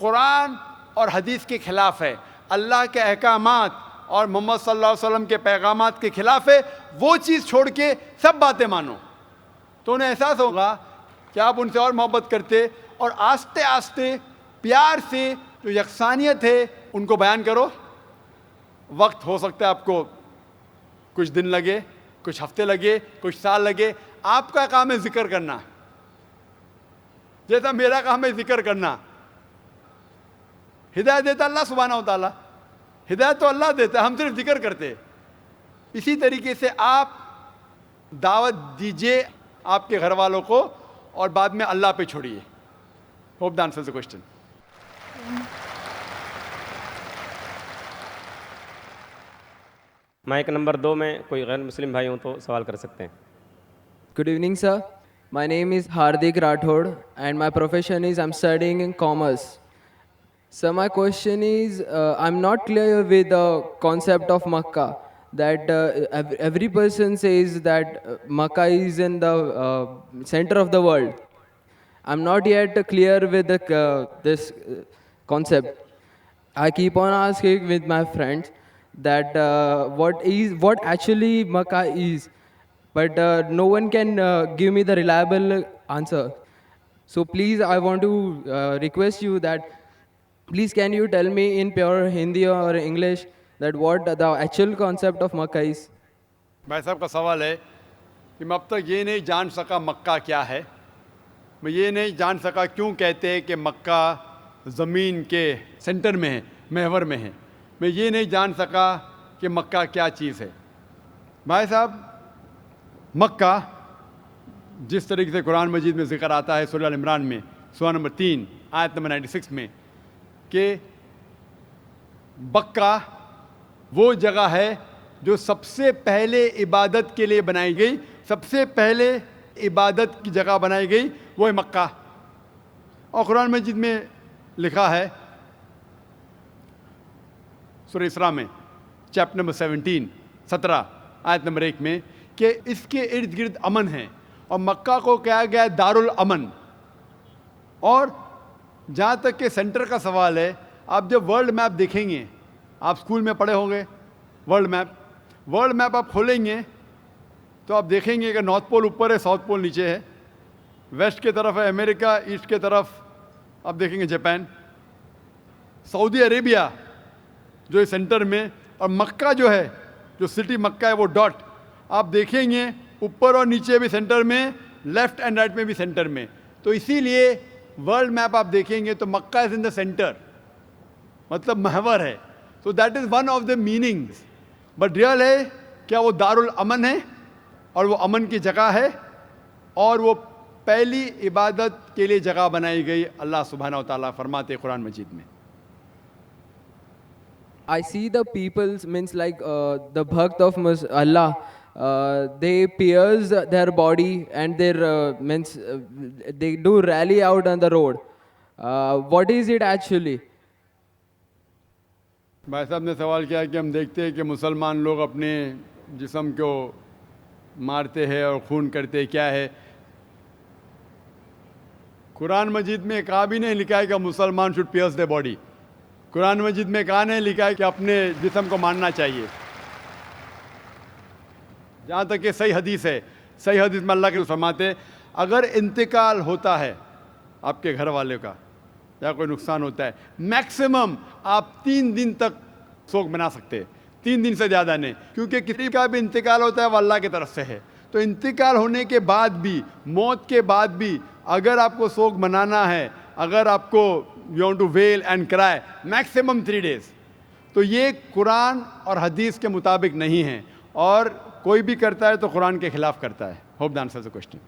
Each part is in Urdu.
قرآن اور حدیث کے خلاف ہے, اللہ کے احکامات اور محمد صلی اللہ علیہ وسلم کے پیغامات کے خلاف ہے, وہ چیز چھوڑ کے سب باتیں مانو, تو انہیں احساس ہوگا کہ آپ ان سے اور محبت کرتے, اور آہستہ آہستہ پیار سے جو یکسانیت ہے ان کو بیان کرو. وقت ہو سکتا ہے آپ کو کچھ دن لگے, کچھ ہفتے لگے, کچھ سال لگے. آپ کا کام ہے ذکر کرنا, جیسا میرا کام ہے ذکر کرنا. ہدایت دیتا اللہ سبحانہ و تعالیٰ, ہدایت تو اللہ دیتا ہے, ہم صرف ذکر کرتے. اسی طریقے سے آپ دعوت دیجئے آپ کے گھر والوں کو, اور بعد میں اللہ پہ چھوڑیے. Hope that answers the question. Mic number 2 میں کوئی غیر مسلم بھائی ہوں تو سوال کر سکتے ہیں. Good evening, sir. My name is Hardik Rathod and my profession is I'm studying in commerce. So my question is, I'm not clear with the concept of Makkah. That every person says that Makkah is in the center of the world. I'm not yet clear with this concept. I keep on asking with my friends that what actually Makkah is, but no one can give me the reliable answer. So please, I want to request you that please can you tell me in pure Hindi or English that what the actual concept of Makkah is. بھائی صاحب کا سوال ہے کہ میں اب تک یہ نہیں جان سکا مکہ کیا ہے, میں یہ نہیں جان سکا کیوں کہتے ہیں کہ مکہ زمین کے سینٹر میں ہے, محور میں ہے. میں یہ نہیں جان سکا کہ مکہ کیا چیز ہے. بھائی صاحب, مکہ جس طریقے سے قرآن مجید میں ذکر آتا ہے سورہ ال عمران میں سورہ نمبر 3 آیت نمبر 96 میں کہ بکہ وہ جگہ ہے جو سب سے پہلے عبادت کے لیے بنائی گئی, سب سے پہلے عبادت کی جگہ بنائی گئی وہ ہے مکہ. اور قرآن مجید میں لکھا ہے سورہ اسراء میں چیپٹر نمبر 17 آیت نمبر 1 میں کہ اس کے ارد گرد امن ہے, اور مکہ کو کہا گیا ہے دار الامن. اور جہاں تک کہ سینٹر کا سوال ہے, آپ جب ورلڈ میپ دیکھیں گے, آپ اسکول میں پڑھے ہوں گے ورلڈ میپ آپ کھولیں گے تو آپ دیکھیں گے کہ نارتھ پول اوپر ہے, ساؤتھ پول نیچے ہے, ویسٹ کے طرف ہے امریکہ, ایسٹ کے طرف آپ دیکھیں گے جاپان, سعودی عربیہ جو ہے سینٹر میں, اور مکہ جو ہے, جو سٹی مکہ ہے وہ ڈاٹ آپ دیکھیں گے اوپر اور نیچے بھی سینٹر میں, لیفٹ اینڈ رائٹ میں بھی سینٹر میں. تو اسی لیے ورلڈ میپ آپ دیکھیں گے تو مکہ از ان دا سینٹر, مطلب محور ہے. So that is one of the meanings. But real ہے کیا وہ دار الامن ہے, اور وہ امن کی جگہ ہے, اور وہ پہلی عبادت کے لیے جگہ بنائی گئی. اللہ سبحانہ و تعالیٰ فرماتے قرآن مجید میں. I see the people's means like the bhakt of Allah. They pierce their body and their means they do rally out on the road. What is it actually? بھائی صاحب نے سوال کیا کہ ہم دیکھتے ہیں کہ مسلمان لوگ اپنے جسم کو مارتے ہیں اور خون کرتے, کیا ہے؟ قرآن مجید میں کہا بھی نہیں لکھا ہے کہ مسلمان شوڈ پیئرس دی باڈی. قرآن مجید میں کہا نہیں لکھا ہے کہ اپنے جسم کو مارنا چاہیے. جہاں تک کہ صحیح حدیث ہے, صحیح حدیث میں اللہ کے فرماتے اگر انتقال ہوتا ہے آپ کے گھر والے کا یا کوئی نقصان ہوتا ہے, میکسیمم آپ 3 دن تک سوگ بنا سکتے, 3 دن سے زیادہ نہیں, کیونکہ کسی کا بھی انتقال ہوتا ہے وہ اللہ کی طرف سے ہے. تو انتقال ہونے کے بعد بھی, موت کے بعد بھی اگر آپ کو سوگ منانا ہے, اگر آپ کو you want to avail and کرائے, میکسیمم 3 days. تو یہ قرآن اور حدیث کے مطابق نہیں ہے, اور کوئی بھی کرتا ہے تو قرآن کے خلاف کرتا ہے. Hope the answer the question.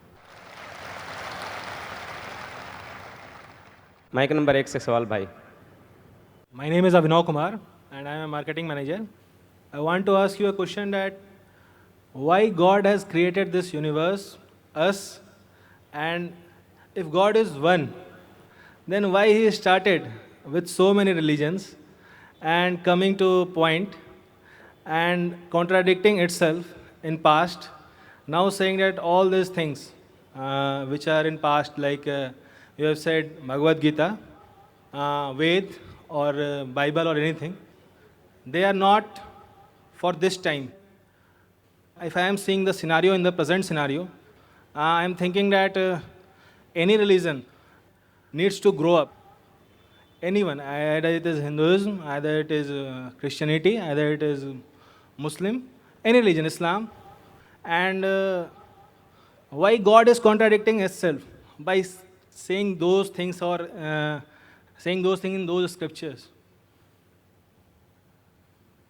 Mic number 1 سے سوال بھائی. My name is Abhinav Kumar and I am a marketing manager. I want to ask you a question that why God has created this universe, us, and if God is one, then why He started with so many religions and coming to a point and contradicting itself in past, now saying that all these things which are in past, like you have said Bhagavad Gita, Ved or Bible or anything. They are not for this time. If I am seeing the scenario in the present scenario, I am thinking that any religion needs to grow up. Anyone, either it is Hinduism, either it is Christianity, either it is Muslim, any religion, Islam. And why God is contradicting itself by saying those things or saying those things in those scriptures?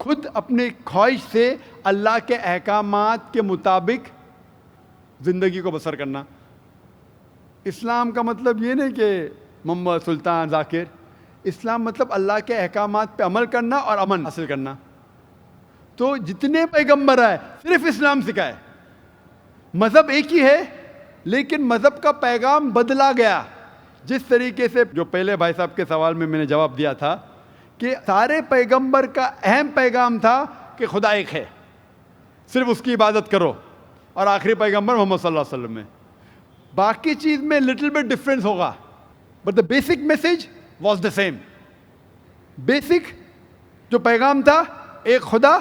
خود اپنے خواہش سے اللہ کے احکامات کے مطابق زندگی کو بسر کرنا. اسلام کا مطلب یہ نہیں کہ محمد سلطان ذاکر. اسلام مطلب اللہ کے احکامات پہ عمل کرنا اور امن حاصل کرنا. تو جتنے پیغمبر آئے صرف اسلام سکھائے. مذہب ایک ہی ہے لیکن مذہب کا پیغام بدلا گیا. جس طریقے سے جو پہلے بھائی صاحب کے سوال میں نے جواب دیا تھا کہ سارے پیغمبر کا اہم پیغام تھا کہ خدا ایک ہے, صرف اس کی عبادت کرو, اور آخری پیغمبر محمد صلی اللہ علیہ وسلم میں باقی چیز میں لٹل بٹ ڈفرینس ہوگا, but the basic message was the same. Basic جو پیغام تھا ایک خدا,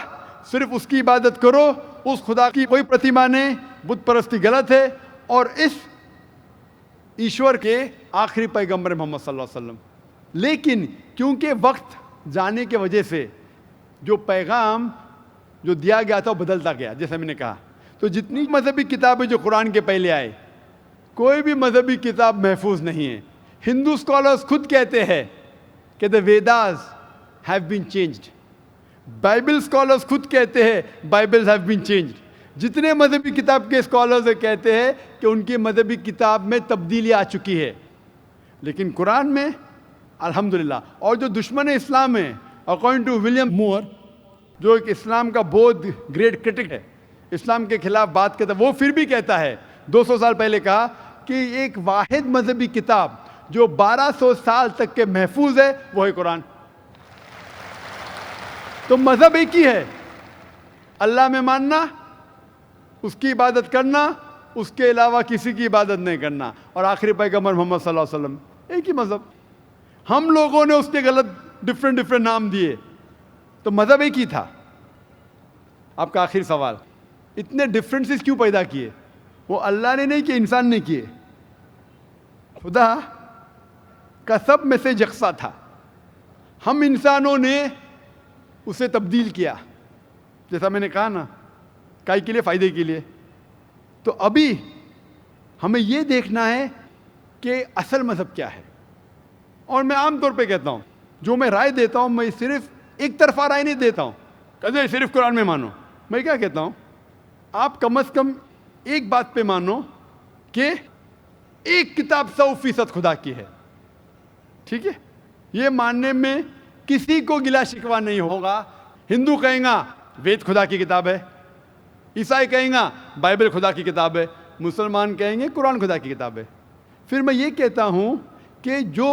صرف اس کی عبادت کرو, اس خدا کی کوئی پرتیما نہیں, بت پرستی غلط ہے, اور اس ایشور کے آخری پیغمبر محمد صلی اللہ علیہ وسلم. لیکن کیونکہ وقت جانے کی وجہ سے جو پیغام جو دیا گیا تھا وہ بدلتا گیا, جیسے میں نے کہا. تو جتنی مذہبی کتابیں جو قرآن کے پہلے آئے, کوئی بھی مذہبی کتاب محفوظ نہیں ہے. ہندو اسکالرس خود کہتے ہیں کہ the Vedas have been changed. Bible scholars خود کہتے ہیں بائبلز ہیو بین چینجڈ. جتنے مذہبی کتاب کے اسکالرز کہتے ہیں کہ ان کی مذہبی کتاب میں تبدیلی آ چکی ہے, لیکن قرآن میں الحمدللہ. اور جو دشمن اسلام ہے, اکارڈنگ ٹو ولیم مور, جو ایک اسلام کا بہت گریٹ کرٹک ہے, اسلام کے خلاف بات کرتا ہے, وہ پھر بھی کہتا ہے 200 سال پہلے کہا کہ ایک واحد مذہبی کتاب جو 1200 سال تک کے محفوظ ہے وہ ہے قرآن. تو مذہب ایک ہی ہے, اللہ میں ماننا, اس کی عبادت کرنا, اس کے علاوہ کسی کی عبادت نہیں کرنا, اور آخری پیغمبر محمد صلی اللہ علیہ وسلم. ایک ہی مذہب. ہم لوگوں نے اس کے غلط ڈفرینٹ نام دیے, تو مذہب ایک ہی تھا. آپ کا آخری سوال, اتنے ڈفرینسز کیوں پیدا کیے؟ وہ اللہ نے نہیں کیے, انسان نے کیے. خدا کا سب میسج یکساں تھا, ہم انسانوں نے اسے تبدیل کیا. جیسا میں نے کہا نا, کائی کے لیے, فائدے کے لیے. تو ابھی ہمیں یہ دیکھنا ہے کہ اصل مذہب کیا ہے. اور میں عام طور پہ کہتا ہوں, جو میں رائے دیتا ہوں, میں صرف ایک طرفہ رائے نہیں دیتا ہوں کہ صرف قرآن میں مانو. میں کیا کہتا ہوں, آپ کم از کم ایک بات پہ مانو کہ ایک کتاب 100% خدا کی ہے. ٹھیک ہے, یہ ماننے میں کسی کو گلا شکوہ نہیں ہوگا. ہندو کہیں گا وید خدا کی کتاب ہے, عیسائی کہیں گا بائبل خدا کی کتاب ہے, مسلمان کہیں گے قرآن خدا کی کتاب ہے. پھر میں یہ کہتا ہوں کہ جو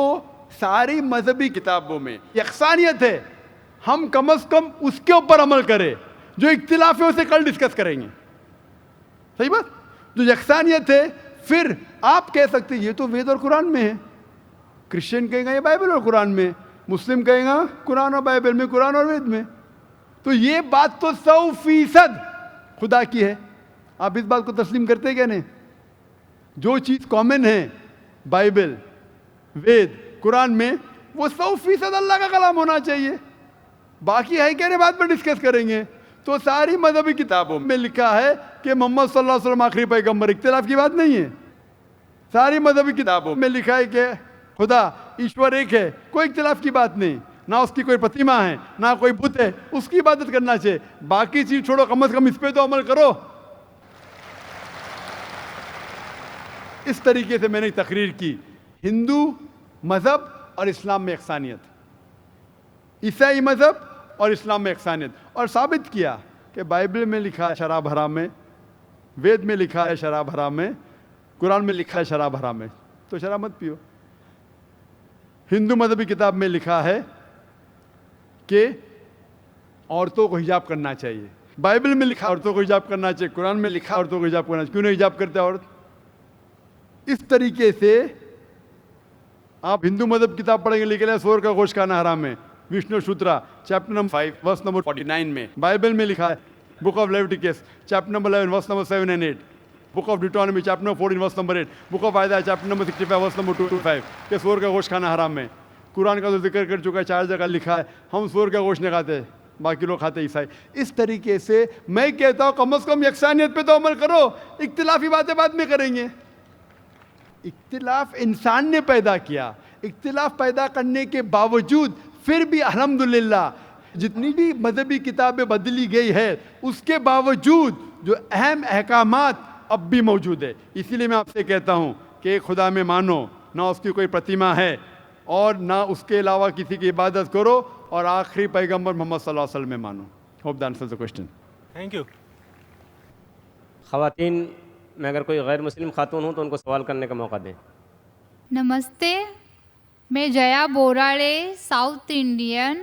ساری مذہبی کتابوں میں یکسانیت ہے, ہم کم از کم اس کے اوپر عمل کریں. جو اختلاف ہے اسے کل ڈسکس کریں گے. صحیح بات. جو یکسانیت ہے, پھر آپ کہہ سکتے ہیں یہ تو وید اور قرآن میں ہے, کرسچن کہیں گا یہ بائبل اور قرآن میں, مسلم کہیں گا قرآن اور بائبل میں, قرآن اور وید میں. تو یہ بات تو 100% خدا کی ہے. آپ اس بات کو تسلیم کرتے کیا نہیں؟ جو چیز کامن ہے بائبل, وید, قرآن میں, وہ 100% اللہ کا کلام ہونا چاہیے. باقی ہے کہنے بات پر ڈسکس کریں گے. تو ساری مذہبی کتابوں میں لکھا ہے کہ محمد صلی اللہ علیہ وسلم آخری پیغمبر, اختلاف کی بات نہیں ہے. ساری مذہبی کتابوں میں لکھا ہے کہ خدا ایشور ایک ہے, کوئی اختلاف کی بات نہیں. نہ اس کی کوئی پرتیما ہے, نہ کوئی بت ہے, اس کی عبادت کرنا چاہیے. باقی چیز چھوڑو, کم از کم اس پہ تو عمل کرو. اس طریقے سے میں نے تقریر کی ہندو مذہب اور اسلام میں یکسانیت, عیسائی مذہب اور اسلام میں یکسانیت, اور ثابت کیا کہ بائبل میں لکھا ہے شراب حرام ہے, وید میں لکھا ہے شراب حرام ہے, قرآن میں لکھا ہے شراب حرام ہے, تو شراب مت پیو. ہندو مذہبی کتاب میں لکھا ہے کہ عورتوں کو حجاب کرنا چاہیے, بائبل میں لکھا عورتوں کو حجاب کرنا چاہیے, قرآن میں لکھا عورتوں کو حجاب کرنا چاہیے. کیوں نہیں حجاب کرتے عورت؟ اس طریقے سے آپ ہندو مذہب کتاب پڑھیں گے, لکھا ہے سور کا گوشت کھانا حرام ہے, Vishnu Sutra chapter number 5 verse number 49 میں. بائبل میں لکھا ہے book of Leviticus chapter number 11 verse number 7 and 8, book of Deuteronomy chapter number 14 verse number 8, book of Isaiah chapter number 65 verse number 2 to 5 کہ سور کا گوشت کھانا حرام ہے. قرآن کا تو ذکر کر چکا ہے, 4 جگہ لکھا ہے ہم سور کا گوشت نہیں کھاتے, باقی لوگ کھاتے عیسائی. اس طریقے سے میں کہتا ہوں کم از کم یکسانیت پہ تو عمل کرو, اختلافی باتیں بعد میں کریں گے. اختلاف انسان نے پیدا کیا, اختلاف پیدا کرنے کے باوجود پھر بھی الحمدللہ جتنی بھی مذہبی کتابیں بدلی گئی ہے اس کے باوجود جو اہم احکامات اب بھی موجود ہے. اسی لیے میں آپ سے کہتا ہوں کہ ایک خدا میں مانو, نہ اس کی کوئی پرتیما ہے اور نہ اس کے علاوہ کسی کی عبادت کرو, اور آخری پیغمبر محمد صلی اللہ علیہ وسلم میں مانو. Hope that answers the question. Thank you. خواتین میں اگر کوئی غیر مسلم خاتون ہوں تو ان کو سوال کرنے کا موقع دیں. نمستے, میں جیا بوراڑے, ساؤتھ انڈین.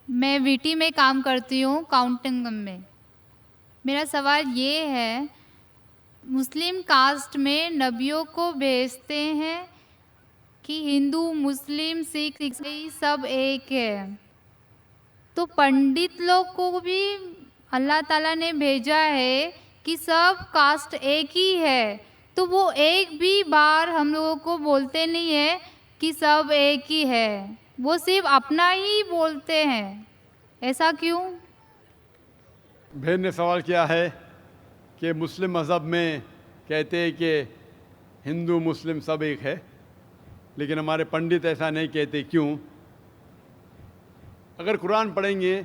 میں وی ٹی میں کام کرتی ہوں, کاؤنٹنگ میں. میرا سوال یہ ہے, مسلم کاسٹ میں نبیوں کو بھیجتے ہیں کہ ہندو, مسلم, سکھ, عیسائی سب ایک ہے, تو پنڈت لوگ کو بھی اللہ تعالیٰ نے بھیجا ہے کہ سب کاسٹ ایک ہی ہے, تو وہ ایک بھی بار ہم لوگوں کو بولتے نہیں ہیں کہ سب ایک ہی ہے, وہ صرف اپنا ہی بولتے ہیں, ایسا کیوں؟ بہن نے سوال کیا ہے کہ مسلم مذہب میں کہتے ہیں کہ ہندو مسلم سب ایک ہے, لیکن ہمارے پنڈت ایسا نہیں کہتے, کیوں؟ اگر قرآن پڑھیں گے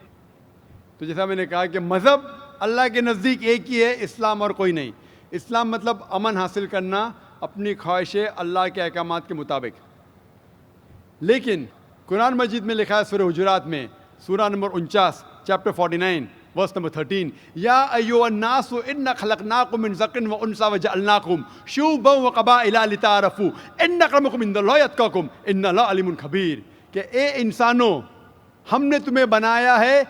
تو جیسا میں نے کہا کہ مذہب اللہ کے نزدیک ایک ہی ہے, اسلام اور کوئی نہیں. اسلام مطلب امن حاصل کرنا اپنی خواہشیں اللہ کے احکامات کے مطابق. لیکن قرآن مجید میں لکھا ہے سورہ حجرات میں, سورہ نمبر 49, چیپٹر 49, ورس نمبر 13, یا ایھا الناس انا خلقناکم من ذکر و انثی وجعلناکم شعوبا وقبائل لتعارفوا ان اکرمکم عند اللہ اتقاکم ان اللہ علیم خبیر, کہ اے انسانوں ہم نے تمہیں بنایا ہے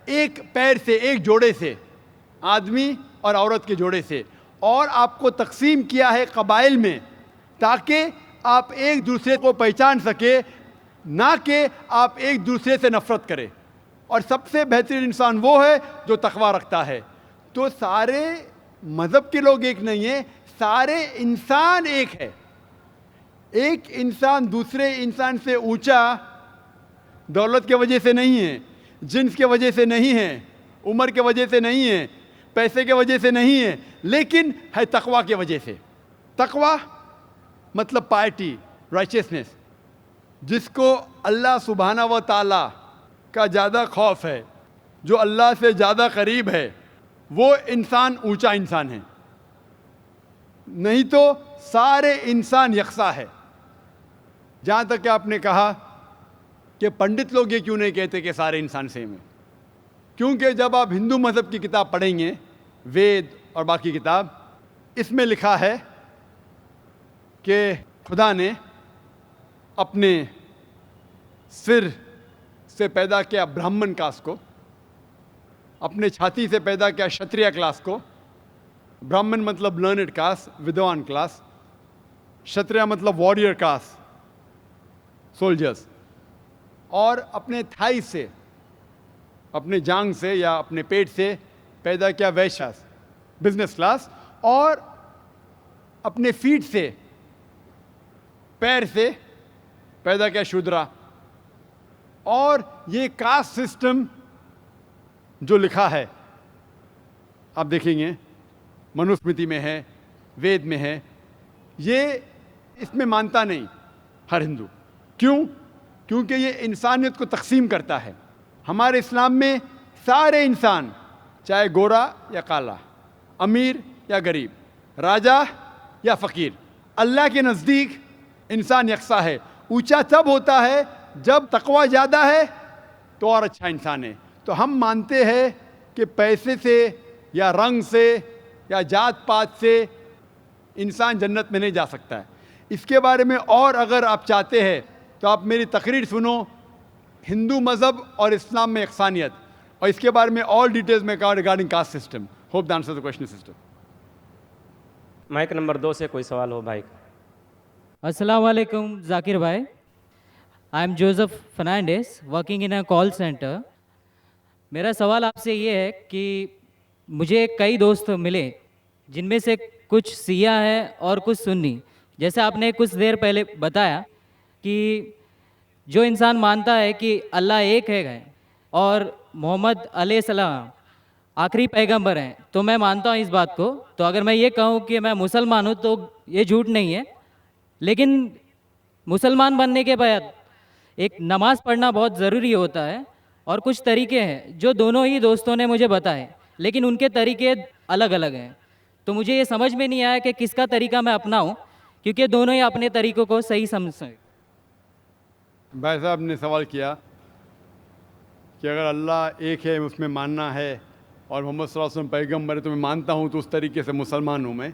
ایک پیر سے, ایک جوڑے سے, آدمی اور عورت کے جوڑے سے, اور آپ کو تقسیم کیا ہے قبائل میں تاکہ آپ ایک دوسرے کو پہچان سکے, نہ کہ آپ ایک دوسرے سے نفرت کریں. اور سب سے بہترین انسان وہ ہے جو تقویٰ رکھتا ہے. تو سارے مذہب کے لوگ ایک نہیں ہیں, سارے انسان ایک ہے. ایک انسان دوسرے انسان سے اونچا دولت کے وجہ سے نہیں ہے, جنس کے وجہ سے نہیں ہے, عمر کے وجہ سے نہیں ہے, پیسے کے وجہ سے نہیں ہے, لیکن ہے تقویٰ کی وجہ سے. تقویٰ مطلب پائٹی, رائچسنس. جس کو اللہ سبحانہ و تعالیٰ کا زیادہ خوف ہے, جو اللہ سے زیادہ قریب ہے, وہ انسان اونچا انسان ہے. نہیں تو سارے انسان یکساں ہے. جہاں تک کہ آپ نے کہا کہ پنڈت لوگ یہ کیوں نہیں کہتے کہ سارے انسان سیم ہیں, کیونکہ جب آپ ہندو مذہب کی کتاب پڑھیں گے, وید اور باقی کتاب, اس میں لکھا ہے کہ خدا نے اپنے سر سے پیدا کیا برہمن کاسٹ کو, اپنے چھاتی سے پیدا کیا شتریہ کلاس کو. برہمن مطلب لرنڈ کاسٹ, ودوان کلاس. شتریہ مطلب وارڈیئر کاسٹ, سولجرز. اور اپنے تھائی سے, اپنے جانگ سے یا اپنے پیٹ سے پیدا کیا ویشیاس, بزنس کلاس. اور اپنے فیٹ سے, پیر سے پیدا کیا شودرا. اور یہ کاسٹ سسٹم جو لکھا ہے آپ دیکھیں گے منوسمرتی میں ہے, وید میں ہے, یہ اس میں مانتا نہیں ہر ہندو. کیوں؟ کیونکہ یہ انسانیت کو تقسیم کرتا ہے. ہمارے اسلام میں سارے انسان, چاہے گورا یا کالا, امیر یا غریب, راجا یا فقیر, اللہ کے نزدیک انسان یکساں ہے. اونچا تب ہوتا ہے جب تقویٰ زیادہ ہے تو اور اچھا انسان ہے. تو ہم مانتے ہیں کہ پیسے سے یا رنگ سے یا جات پات سے انسان جنت میں نہیں جا سکتا ہے. اس کے بارے میں اور اگر آپ چاہتے ہیں تو آپ میری تقریر سنو, ہندو مذہب اور اسلام میں یکسانیت, اور اس کے بارے میں اور ڈیٹیلز میں کہا regarding caste system. Hope the answer the question system. Mic number 2 سے کوئی سوال ہو بھائی. السلام علیکم ذاکر بھائی. I am Joseph Fernandes working in a call centre. میرا سوال آپ سے یہ ہے کہ مجھے کئی دوست ملے جن میں سے کچھ سیاہ ہیں اور کچھ سنی. جیسے آپ نے کچھ دیر پہلے بتایا کہ جو انسان مانتا ہے کہ اللہ ایک ہے اور محمد علیہ السلام آخری پیغمبر ہیں, تو میں مانتا ہوں اس بات کو. تو اگر میں یہ کہوں کہ میں مسلمان ہوں تو یہ جھوٹ نہیں ہے. لیکن مسلمان بننے کے بعد ایک نماز پڑھنا بہت ضروری ہوتا ہے. اور کچھ طریقے ہیں جو دونوں ہی دوستوں نے مجھے بتائے، لیکن ان کے طریقے الگ الگ ہیں. تو مجھے یہ سمجھ میں نہیں آیا کہ کس کا طریقہ میں اپناؤں، کیونکہ دونوں ہی اپنے طریقوں کو صحیح سمجھیں. بھائی صاحب نے سوال کیا کہ اگر اللہ ایک ہے اس میں ماننا ہے اور محمد صلی اللہ علیہ وسلم پیغمبر ہے تو میں مانتا ہوں، تو اس طریقے سے مسلمان ہوں میں.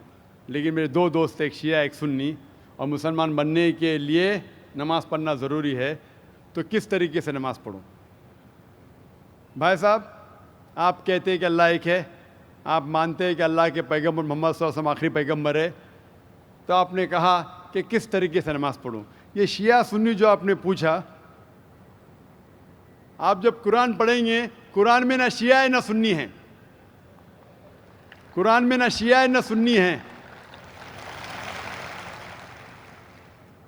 لیکن میرے دو دوست، ایک شیعہ ایک سنی، اور مسلمان بننے کے لیے نماز پڑھنا ضروری ہے، تو کس طریقے سے نماز پڑھوں؟ بھائی صاحب، آپ کہتے ہیں کہ اللہ ایک ہے، آپ مانتے ہیں کہ اللہ کے پیغمبر محمد صلی اللہ علیہ وسلم آخری پیغمبر ہے، تو آپ نے کہا کہ کس طریقے سے نماز پڑھوں؟ یہ شیعہ سنی جو آپ نے پوچھا، آپ جب قرآن پڑھیں گے، قرآن میں نہ شیعہ ہے نہ سنی ہیں، قرآن میں نہ شیعہ ہے نہ سنی ہیں.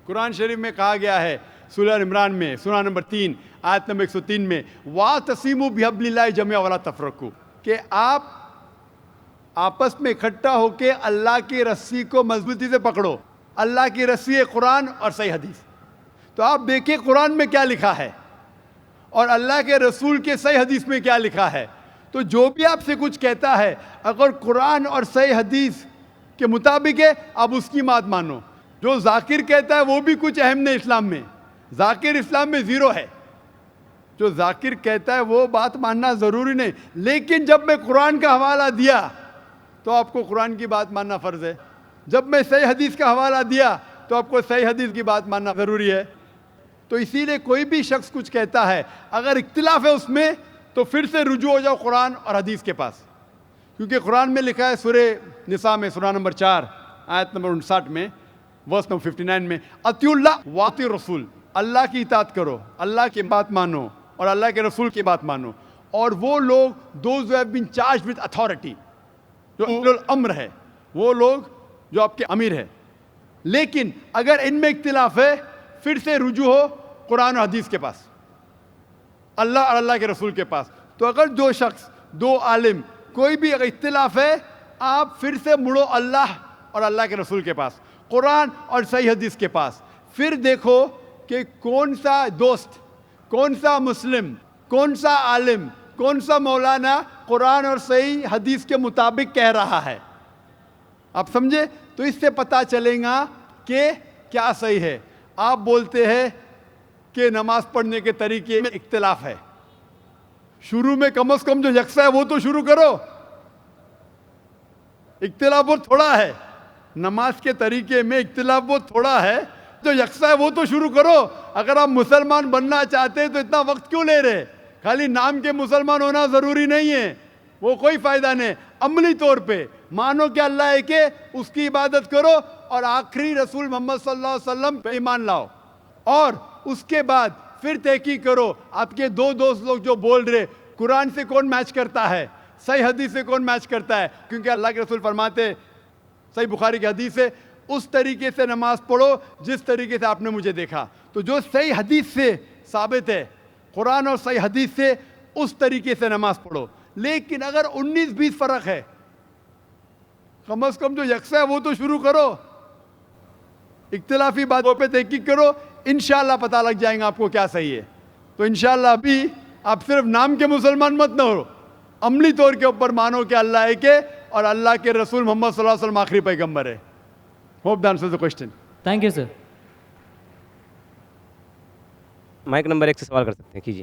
قرآن شریف میں کہا گیا ہے سورہ عمران میں، سورہ نمبر 3 آیت نمبر 103 میں، وَاعْتَصِمُوا بِحَبْلِ اللَّهِ جَمِيعًا وَلَا تَفَرَّقُوا، کہ آپ آپس میں اکٹھا ہو کے اللہ کی رسی کو مضبوطی سے پکڑو. اللہ کی رسی ہے قرآن اور صحیح حدیث. تو آپ دیکھیں قرآن میں کیا لکھا ہے اور اللہ کے رسول کے صحیح حدیث میں کیا لکھا ہے. تو جو بھی آپ سے کچھ کہتا ہے، اگر قرآن اور صحیح حدیث کے مطابق ہے، آپ اس کی بات مانو. جو ذاکر کہتا ہے وہ بھی کچھ اہم نہیں اسلام میں، ذاکر اسلام میں زیرو ہے. جو ذاکر کہتا ہے وہ بات ماننا ضروری نہیں، لیکن جب میں قرآن کا حوالہ دیا تو آپ کو قرآن کی بات ماننا فرض ہے. جب میں صحیح حدیث کا حوالہ دیا تو آپ کو صحیح حدیث کی بات ماننا ضروری ہے. تو اسی لیے کوئی بھی شخص کچھ کہتا ہے، اگر اختلاف ہے اس میں، تو پھر سے رجوع ہو جاؤ قرآن اور حدیث کے پاس. کیونکہ قرآن میں لکھا ہے سورہ نساء میں، سورہ نمبر 4 آیت نمبر 59 میں، ورس نمبر 59 میں، اطیعوا اللہ واطیعوا الرسول، اللہ کی اطاعت کرو، اللہ کی بات مانو اور اللہ کے رسول کی بات مانو. اور وہ لوگ those who have been charged with authority، جو اولو الامر ہے، وہ لوگ جو آپ کے امیر ہے. لیکن اگر ان میں اختلاف ہے، پھر سے رجوع ہو قرآن اور حدیث کے پاس، اللہ اور اللہ کے رسول کے پاس. تو اگر دو شخص، دو عالم، کوئی بھی اگر اختلاف ہے، آپ پھر سے مڑو اللہ اور اللہ کے رسول کے پاس، قرآن اور صحیح حدیث کے پاس. پھر دیکھو کہ کون سا دوست، کون سا مسلم، کون سا عالم، کون سا مولانا قرآن اور صحیح حدیث کے مطابق کہہ رہا ہے. آپ سمجھے؟ تو اس سے پتہ چلے گا کہ کیا صحیح ہے. آپ بولتے ہیں کہ نماز پڑھنے کے طریقے میں اختلاف ہے، شروع میں کم از کم جو یکساں ہے وہ تو شروع کرو. اختلاف بہت تھوڑا ہے، نماز کے طریقے میں اختلاف بہت تھوڑا ہے، جو یکساں ہے وہ تو شروع کرو. اگر آپ مسلمان بننا چاہتے ہیں تو اتنا وقت کیوں لے رہے؟ خالی نام کے مسلمان ہونا ضروری نہیں ہے، وہ کوئی فائدہ نہیں. عملی طور پہ مانو کہ اللہ ہے، کہ اس کی عبادت کرو اور آخری رسول محمد صلی اللہ علیہ وسلم پہ ایمان لاؤ. اور اس کے بعد پھر تحقیق کرو. آپ کے دو دوست لوگ جو بول رہے قرآن سے کون میچ کرتا ہے، صحیح حدیث سے کون میچ کرتا ہے، کیونکہ اللہ کے رسول فرماتے، صحیح بخاری کی حدیث ہے، اس طریقے سے نماز پڑھو جس طریقے سے آپ نے مجھے دیکھا. تو جو صحیح حدیث سے ثابت ہے، قرآن اور صحیح حدیث سے، اس طریقے سے نماز پڑھو. لیکن اگر 19-20 فرق ہے، کم از کم جو یکساں ہے وہ تو شروع کرو. اختلافی باتوں پہ تحقیق کرو، انشاءاللہ پتہ لگ جائیں گا آپ کو کیا صحیح ہے. تو انشاءاللہ ابھی آپ صرف نام کے مسلمان مت نہ ہو، عملی طور کے اوپر مانو کہ اللہ ہے کہ اور اللہ کے رسول محمد صلی اللہ علیہ وسلم آخری پیغمبر ہے. Hope that answers the question. Thank you sir. Mic number 1 سے سوال کر سکتے ہیں، کیجیے.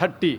30,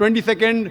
22